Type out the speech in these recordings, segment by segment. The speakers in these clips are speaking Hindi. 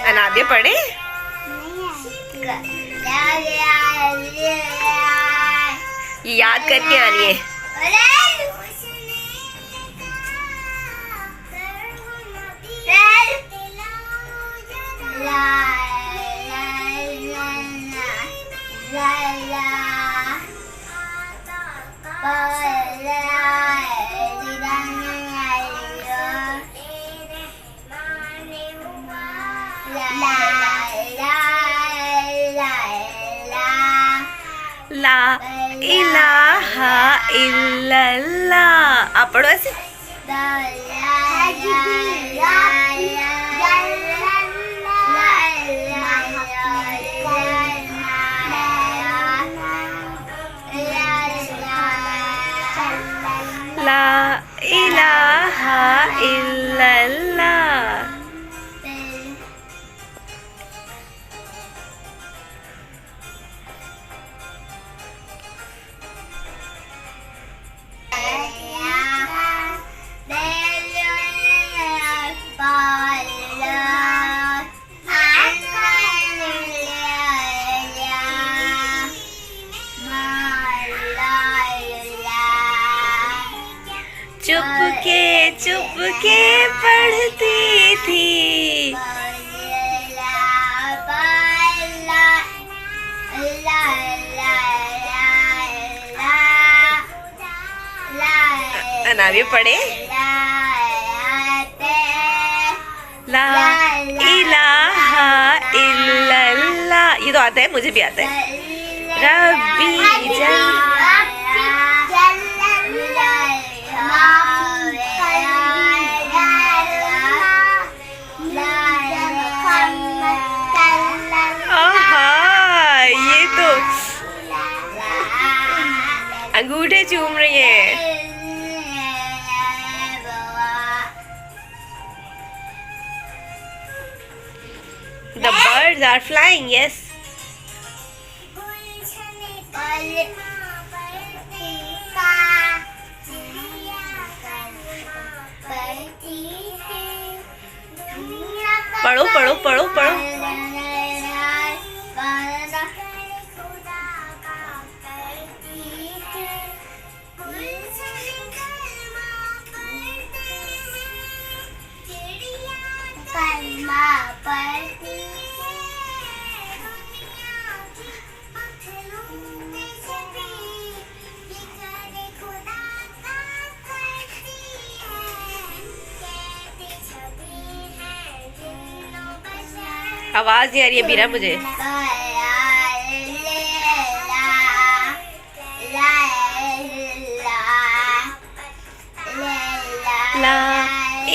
अनाबे पढ़े ये याद करके आनी है। ला इलाहा इल्लल्लाह। आप पढ़ो ऐसे। ला इलाहा इल्लल्लाह। चुपके पढ़ती थी। अनाबे पढ़े। ला इलाहा इल्लल्लाह। ये तो आता है, मुझे भी आता है। रब्बी ये तो अंगूठे चूम रही है। The birds are flying. Yes. पढ़ो पढ़ो पढ़ो पढ़ो। आवाज नहीं आ रही है बीरा मुझे। ला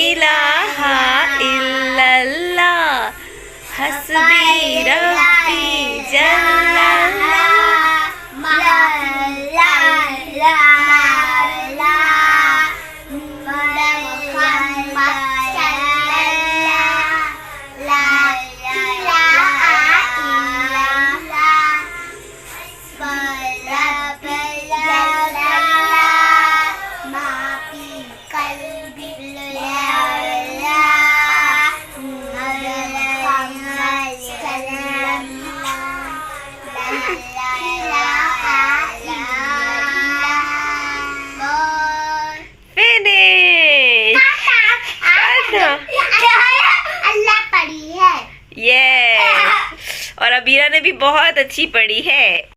इलाहा इल्लल्लाह हस्बी रब्बी जल्लल्लाह। और अबीरा ने भी बहुत अच्छी पढ़ी है।